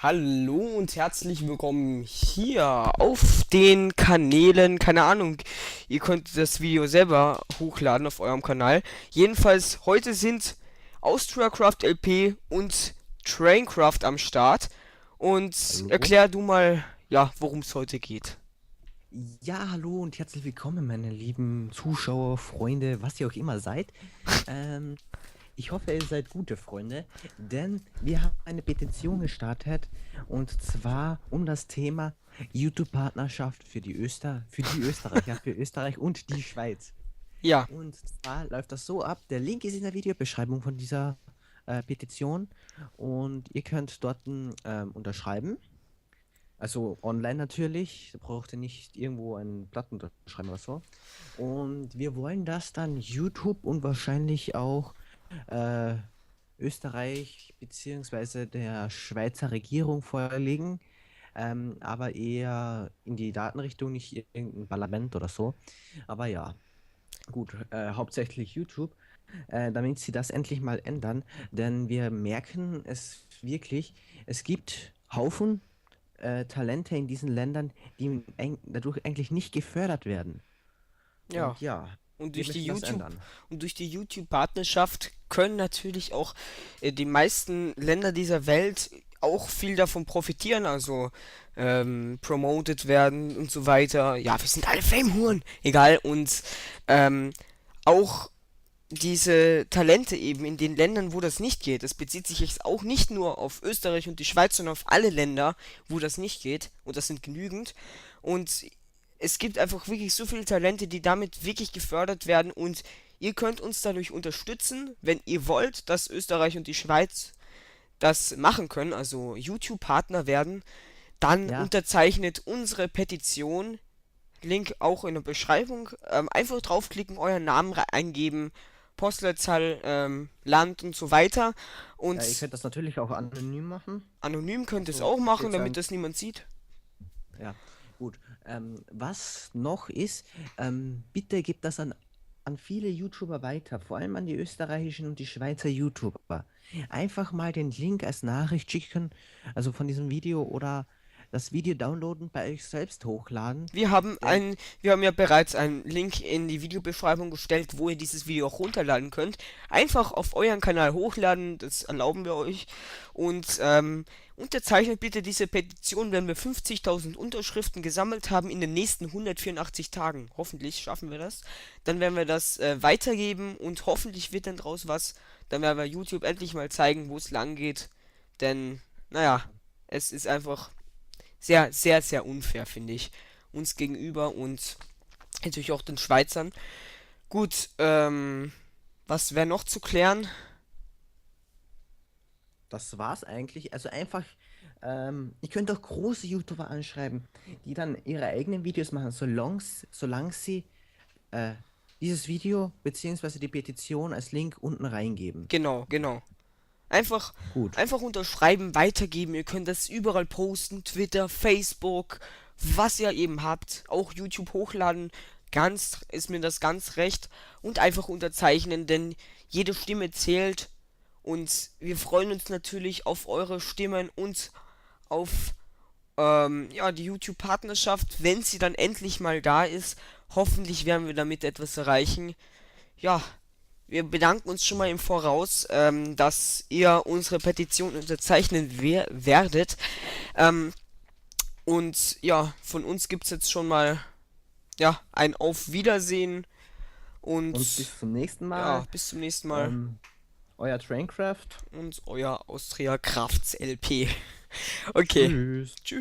Hallo und herzlich willkommen hier auf den Kanälen. Keine Ahnung, ihr könnt das Video selber hochladen auf eurem Kanal. Jedenfalls, heute sind AustriaCraft LP und Traincraft am Start. Und Hallo? erklär du mal, ja, worum es heute geht. Ja, hallo und herzlich willkommen, meine lieben Zuschauer, Freunde, was ihr auch immer seid. Ähm, Ich hoffe, ihr seid gute Freunde, denn wir haben eine Petition gestartet und zwar um das Thema YouTube-Partnerschaft für die Österreicher, für Österreich und die Schweiz. Ja, Und zwar läuft das so ab, der Link ist in der Videobeschreibung von dieser Petition und ihr könnt dort unterschreiben. Also online natürlich, da braucht ihr nicht irgendwo ein Blatt unterschreiben oder so. Und wir wollen das dann YouTube und wahrscheinlich auch äh, Österreich beziehungsweise der Schweizer Regierung vorlegen, aber eher in die Datenrichtung, nicht irgendein Parlament oder so. Aber ja, gut, hauptsächlich YouTube, damit sie das endlich mal ändern, denn wir merken es wirklich, es gibt Haufen Talente in diesen Ländern, die dadurch eigentlich nicht gefördert werden. ja. Und ja, Und wir durch die möchten das YouTube ändern. und durch die YouTube-Partnerschaft können natürlich auch die meisten Länder dieser Welt auch viel davon profitieren, also promoted werden und so weiter. Ja, wir sind alle Fame-Huren, egal. Und ähm, auch diese Talente eben in den Ländern, wo das nicht geht. Das bezieht sich jetzt auch nicht nur auf Österreich und die Schweiz, sondern auf alle Länder, wo das nicht geht. Und das sind genügend. Und es gibt einfach wirklich so viele Talente, die damit wirklich gefördert werden. Und ihr könnt uns dadurch unterstützen, wenn ihr wollt, dass Österreich und die Schweiz das machen können, also YouTube-Partner werden, dann Ja, unterzeichnet unsere Petition. Link auch in der Beschreibung. Einfach draufklicken, euren Namen eingeben, Postleitzahl, Land und so weiter. ihr Und könnt das natürlich auch anonym machen. anonym könnt ihr es Also auch ich machen, würde damit sagen, das niemand sieht. ja, gut. Was noch ist, bitte gebt das an viele YouTuber weiter, vor allem an die österreichischen und die Schweizer YouTuber. Einfach mal den Link als Nachricht schicken, also von diesem Video oder das Video downloaden, bei euch selbst hochladen. Denn Wir haben ja bereits einen Link in die Videobeschreibung gestellt, wo ihr dieses Video auch runterladen könnt. Einfach auf euren Kanal hochladen, das erlauben wir euch. Und unterzeichnet bitte diese Petition, wenn wir 50.000 Unterschriften gesammelt haben in den nächsten 184 Tagen. Hoffentlich schaffen wir das. Dann werden wir das weitergeben und hoffentlich wird dann draus was. Dann werden wir YouTube endlich mal zeigen, wo es lang geht. Denn, naja, es ist einfach sehr, sehr, sehr unfair, finde ich. Uns gegenüber und natürlich auch den Schweizern. Gut, was wäre noch zu klären? das war's eigentlich. Also einfach, ich könnte auch große YouTuber anschreiben, die dann ihre eigenen Videos machen, solange sie äh, dieses Video beziehungsweise die Petition als Link unten reingeben. Genau, genau. Einfach, Gut. einfach unterschreiben, weitergeben. Ihr könnt das überall posten, Twitter, Facebook, was ihr eben habt. Auch YouTube hochladen. Ist mir das ganz recht. Und einfach unterzeichnen, denn jede Stimme zählt. Und wir freuen uns natürlich auf eure Stimmen und auf ja, die YouTube-Partnerschaft, wenn sie dann endlich mal da ist. Hoffentlich werden wir damit etwas erreichen. Ja, wir bedanken uns schon mal im Voraus, dass ihr unsere Petition unterzeichnen werdet. Ähm, und ja, von uns gibt es jetzt schon mal ja, ein Auf Wiedersehen Und und bis zum nächsten ja, Mal. bis zum nächsten Mal. Ähm, Euer Traincraft. Und euer Austria Krafts LP. Okay, Tschüss. tschüss.